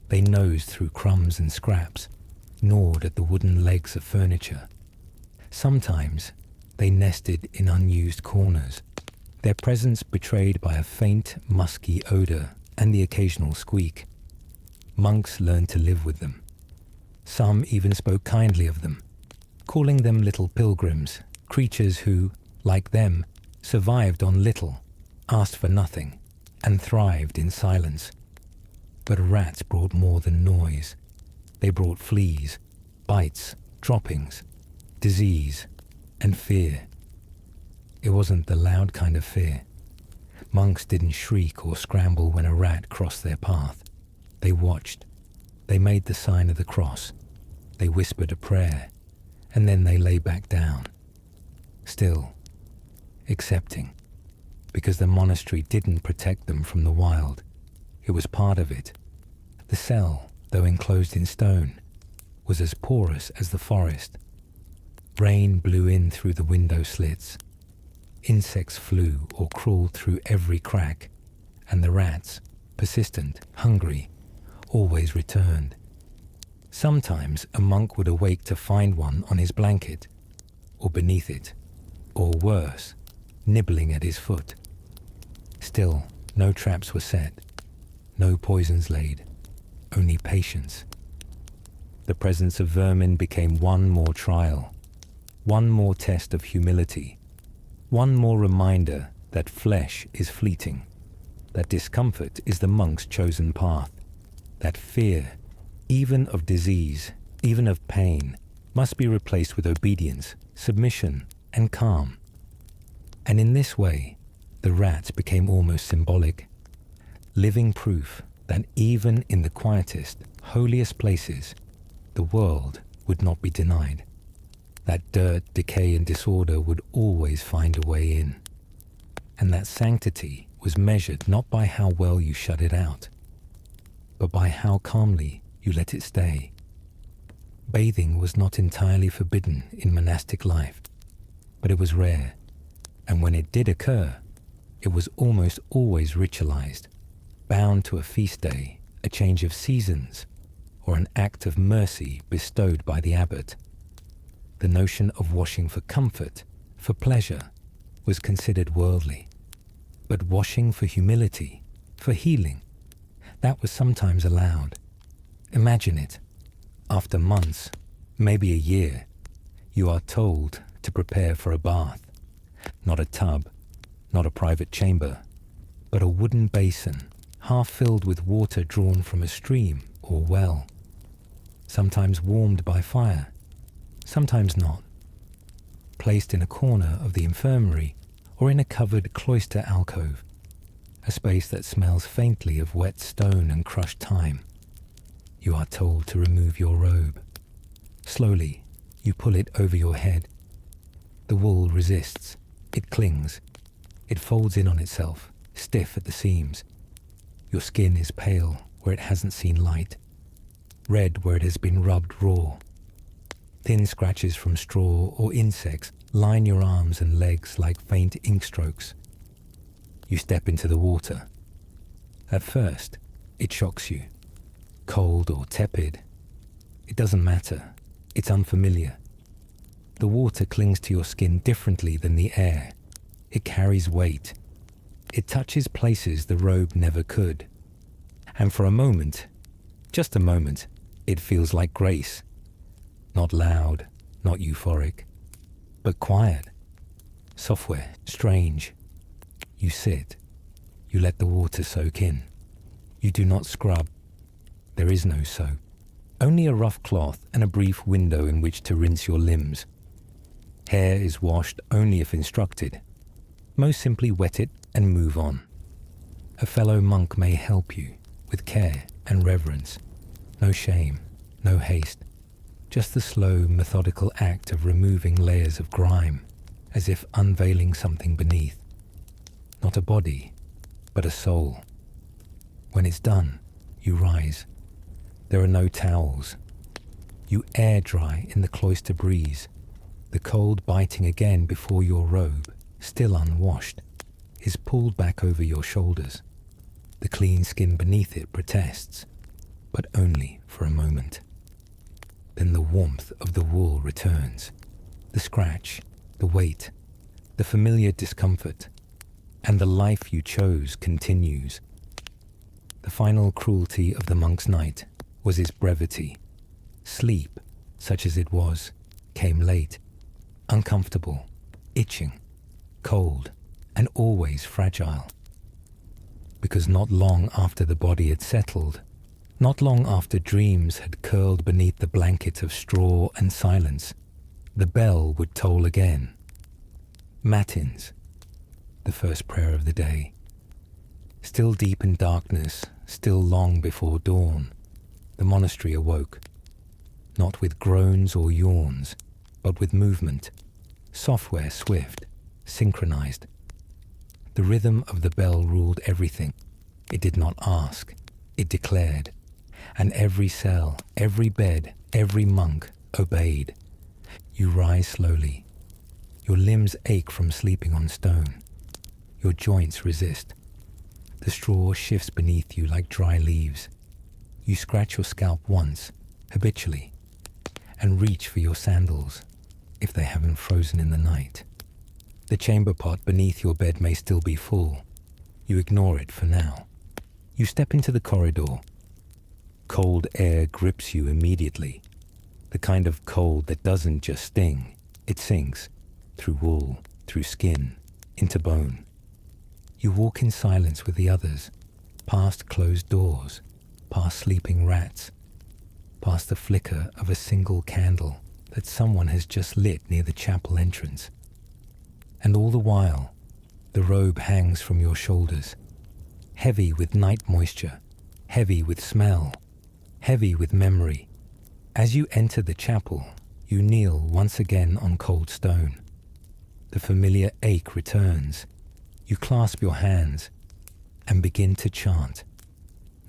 They nosed through crumbs and scraps, gnawed at the wooden legs of furniture. Sometimes they nested in unused corners, their presence betrayed by a faint, musky odor and the occasional squeak. Monks learned to live with them. Some even spoke kindly of them, calling them little pilgrims, creatures who, like them, survived on little, asked for nothing, and thrived in silence. But rats brought more than noise. They brought fleas, bites, droppings, disease, and fear. It wasn't the loud kind of fear. Monks didn't shriek or scramble when a rat crossed their path. They watched. They made the sign of the cross. They whispered a prayer, and then they lay back down. Still, accepting, because the monastery didn't protect them from the wild. It was part of it. The cell, though enclosed in stone, was as porous as the forest. Rain blew in through the window slits. Insects flew or crawled through every crack, and the rats, persistent, hungry, always returned. Sometimes a monk would awake to find one on his blanket, or beneath it, or worse, nibbling at his foot. Still, no traps were set, no poisons laid, only patience. The presence of vermin became one more trial, one more test of humility, one more reminder that flesh is fleeting, that discomfort is the monk's chosen path, that fear, even of disease, even of pain, must be replaced with obedience, submission, and calm. And in this way, the rat became almost symbolic, living proof that even in the quietest, holiest places, the world would not be denied. That dirt, decay, and disorder would always find a way in. And that sanctity was measured not by how well you shut it out, but by how calmly you let it stay. Bathing was not entirely forbidden in monastic life, but it was rare, and when it did occur, it was almost always ritualized, bound to a feast day, a change of seasons, or an act of mercy bestowed by the abbot. The notion of washing for comfort, for pleasure, was considered worldly. But washing for humility, for healing, that was sometimes allowed. Imagine it. After months, maybe a year, you are told to prepare for a bath. Not a tub, not a private chamber, but a wooden basin, half filled with water drawn from a stream or well. Sometimes warmed by fire, sometimes not. Placed in a corner of the infirmary or in a covered cloister alcove, a space that smells faintly of wet stone and crushed thyme. You are told to remove your robe. Slowly, you pull it over your head. The wool resists. It clings. It folds in on itself, stiff at the seams. Your skin is pale where it hasn't seen light, red where it has been rubbed raw. Thin scratches from straw or insects line your arms and legs like faint ink strokes. You step into the water. At first, it shocks you. Cold or tepid. It doesn't matter. It's unfamiliar. The water clings to your skin differently than the air. It carries weight. It touches places the robe never could. And for a moment, just a moment, it feels like grace. Not loud, not euphoric, but quiet. Software, strange. You sit. You let the water soak in. You do not scrub. There is no soap. Only a rough cloth and a brief window in which to rinse your limbs. Hair is washed only if instructed. Most simply wet it and move on. A fellow monk may help you with care and reverence. No shame, no haste. Just the slow, methodical act of removing layers of grime, as if unveiling something beneath. Not a body, but a soul. When it's done, you rise. There are no towels. You air dry in the cloister breeze, the cold biting again before your robe, still unwashed, is pulled back over your shoulders. The clean skin beneath it protests, but only for a moment. Then the warmth of the wool returns, the scratch, the weight, the familiar discomfort, and the life you chose continues. The final cruelty of the monk's night was its brevity. Sleep, such as it was, came late, uncomfortable, itching, cold, and always fragile. Because not long after the body had settled, not long after dreams had curled beneath the blanket of straw and silence, the bell would toll again. Matins, the first prayer of the day. Still deep in darkness, still long before dawn, the monastery awoke, not with groans or yawns, but with movement, software swift, synchronized. The rhythm of the bell ruled everything. It did not ask, it declared, and every cell, every bed, every monk obeyed. You rise slowly. Your limbs ache from sleeping on stone. Your joints resist. The straw shifts beneath you like dry leaves. You scratch your scalp once, habitually, and reach for your sandals, if they haven't frozen in the night. The chamber pot beneath your bed may still be full. You ignore it for now. You step into the corridor. Cold air grips you immediately. The kind of cold that doesn't just sting, it sinks, through wool, through skin, into bone. You walk in silence with the others, past closed doors, past sleeping rats, past the flicker of a single candle that someone has just lit near the chapel entrance. And all the while, the robe hangs from your shoulders, heavy with night moisture, heavy with smell, heavy with memory. As you enter the chapel, you kneel once again on cold stone. The familiar ache returns. You clasp your hands and begin to chant,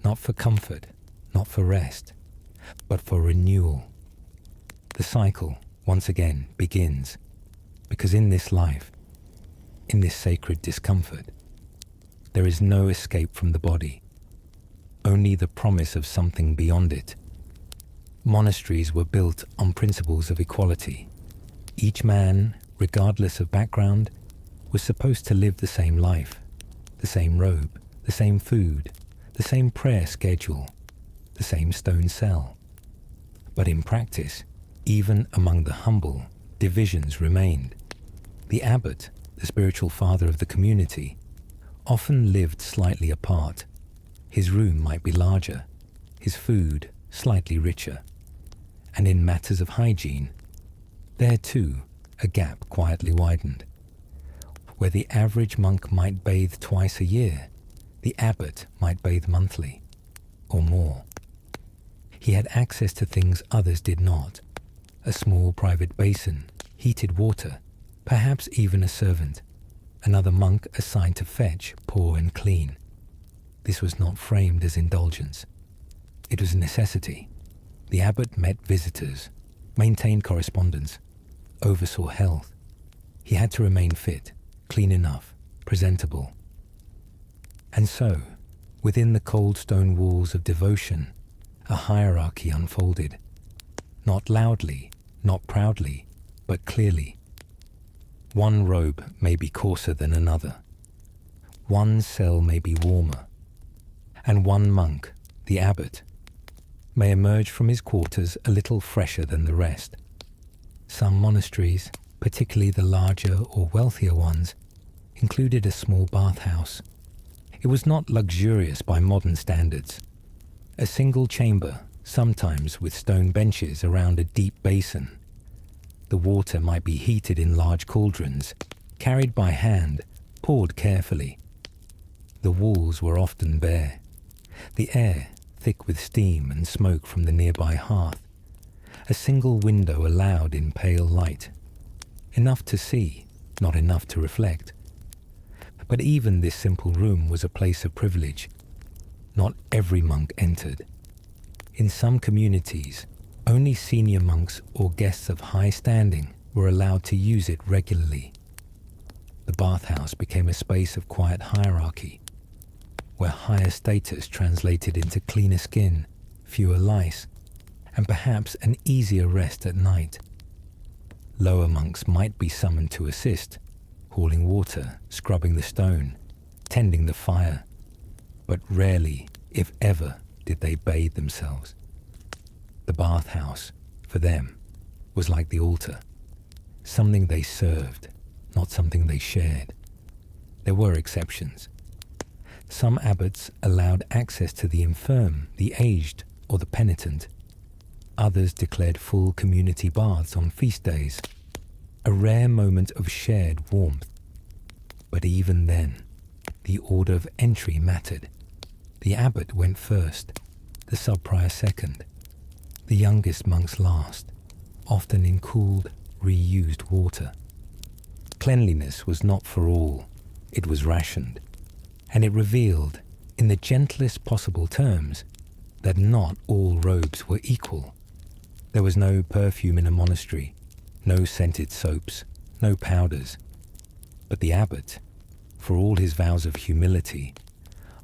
not for comfort, not for rest, but for renewal. The cycle, once again, begins, because in this life, in this sacred discomfort, there is no escape from the body, only the promise of something beyond it. Monasteries were built on principles of equality. Each man, regardless of background, was supposed to live the same life, the same robe, the same food, the same prayer schedule, the same stone cell. But in practice, even among the humble, divisions remained. The abbot, the spiritual father of the community, often lived slightly apart. His room might be larger, his food slightly richer. And in matters of hygiene, there too, a gap quietly widened. Where the average monk might bathe twice a year, the abbot might bathe monthly, or more. He had access to things others did not. A small private basin, heated water, perhaps even a servant, another monk assigned to fetch, pour, and clean. This was not framed as indulgence. It was a necessity. The abbot met visitors, maintained correspondence, oversaw health. He had to remain fit, clean enough, presentable. And so, within the cold stone walls of devotion, a hierarchy unfolded. Not loudly, not proudly, but clearly. One robe may be coarser than another. One cell may be warmer. And one monk, the abbot, may emerge from his quarters a little fresher than the rest. Some monasteries, particularly the larger or wealthier ones, included a small bathhouse. It was not luxurious by modern standards. A single chamber, sometimes with stone benches around a deep basin. The water might be heated in large cauldrons, carried by hand, poured carefully. The walls were often bare. The air, thick with steam and smoke from the nearby hearth. A single window allowed in pale light. Enough to see, not enough to reflect. But even this simple room was a place of privilege. not every monk entered. In some communities, only senior monks or guests of high standing were allowed to use it regularly. The bathhouse became a space of quiet hierarchy, where higher status translated into cleaner skin, fewer lice, and perhaps an easier rest at night. Lower monks might be summoned to assist, hauling water, scrubbing the stone, tending the fire, but rarely, if ever, did they bathe themselves. The bathhouse, for them, was like the altar, something they served, not something they shared. There were exceptions. Some abbots allowed access to the infirm, the aged, or the penitent. Others declared full community baths on feast days, a rare moment of shared warmth. But even then, the order of entry mattered. The abbot went first, the sub-prior second, the youngest monks last, often in cooled, reused water. Cleanliness was not for all, it was rationed, and it revealed, in the gentlest possible terms, that not all robes were equal. There was no perfume in a monastery, no scented soaps, no powders. But the abbot, for all his vows of humility,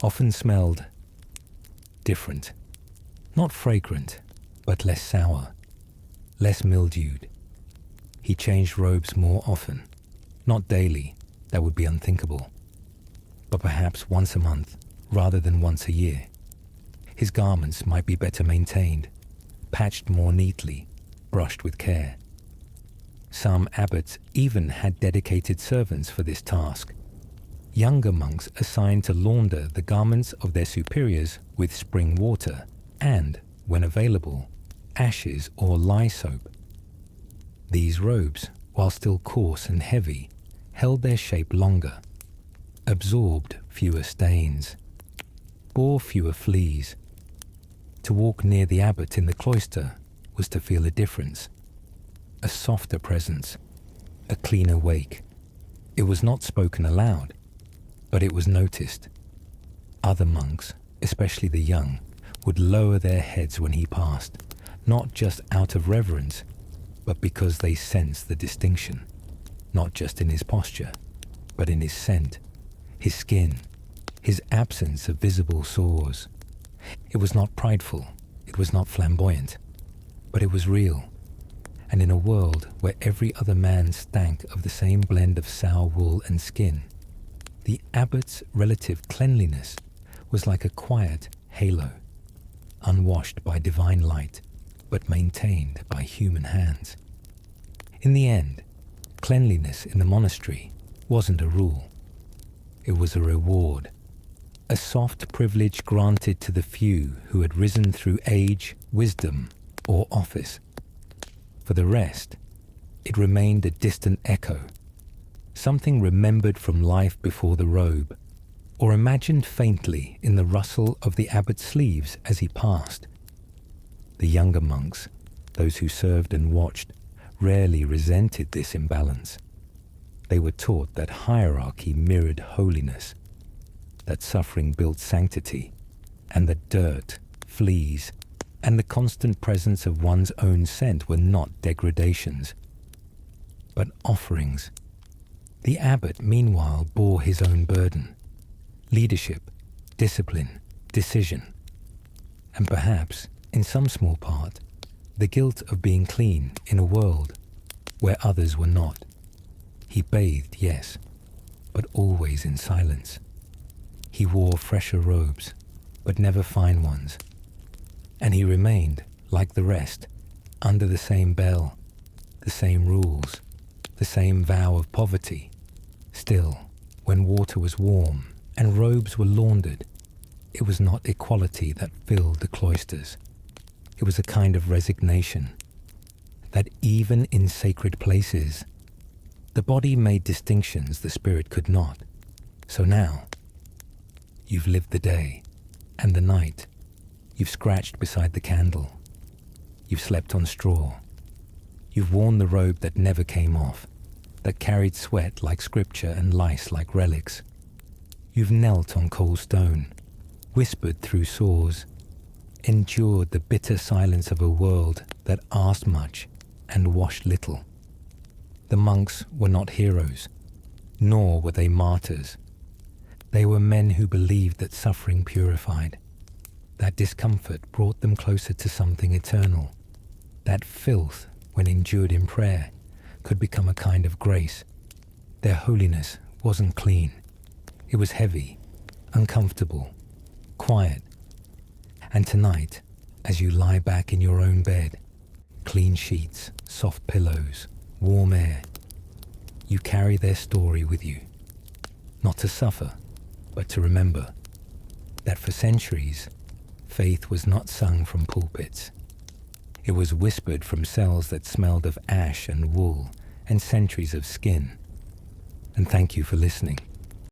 often smelled different. Not fragrant, but less sour, less mildewed. He changed robes more often, not daily, that would be unthinkable, but perhaps once a month rather than once a year. His garments might be better maintained, patched more neatly, brushed with care. Some abbots even had dedicated servants for this task. Younger monks assigned to launder the garments of their superiors with spring water and, when available, ashes or lye soap. These robes, while still coarse and heavy, held their shape longer, absorbed fewer stains, bore fewer fleas. To walk near the abbot in the cloister was to feel a difference, a softer presence, a cleaner wake. It was not spoken aloud, but it was noticed. Other monks, especially the young, would lower their heads when he passed, not just out of reverence, but because they sensed the distinction, not just in his posture, but in his scent, his skin, his absence of visible sores. It was not prideful, it was not flamboyant, but it was real. And in a world where every other man stank of the same blend of sour wool and skin, the abbot's relative cleanliness was like a quiet halo, unwashed by divine light, but maintained by human hands. In the end, cleanliness in the monastery wasn't a rule. It was a reward, a soft privilege granted to the few who had risen through age, wisdom, or office. For the rest, it remained a distant echo, something remembered from life before the robe, or imagined faintly in the rustle of the abbot's sleeves as he passed. The younger monks, those who served and watched, rarely resented this imbalance. They were taught that hierarchy mirrored holiness, that suffering built sanctity, and that dirt, fleas, and the constant presence of one's own scent were not degradations, but offerings. The abbot, meanwhile, bore his own burden: leadership, discipline, decision, and perhaps, in some small part, the guilt of being clean in a world where others were not. He bathed, yes, but always in silence. He wore fresher robes, but never fine ones. And he remained, like the rest, under the same bell, the same rules, the same vow of poverty. Still, when water was warm and robes were laundered, it was not equality that filled the cloisters. It was a kind of resignation, that even in sacred places, the body made distinctions the spirit could not. So now, you've lived the day and the night. You've scratched beside the candle. You've slept on straw. You've worn the robe that never came off, that carried sweat like scripture and lice like relics. You've knelt on cold stone, whispered through sores, endured the bitter silence of a world that asked much and washed little. The monks were not heroes, nor were they martyrs. They were men who believed that suffering purified, that discomfort brought them closer to something eternal, that filth, when endured in prayer, could become a kind of grace. Their holiness wasn't clean. It was heavy, uncomfortable, quiet. And tonight, as you lie back in your own bed, clean sheets, soft pillows, warm air, you carry their story with you, not to suffer, but to remember that for centuries, faith was not sung from pulpits. It was whispered from cells that smelled of ash and wool and centuries of skin. And thank you for listening.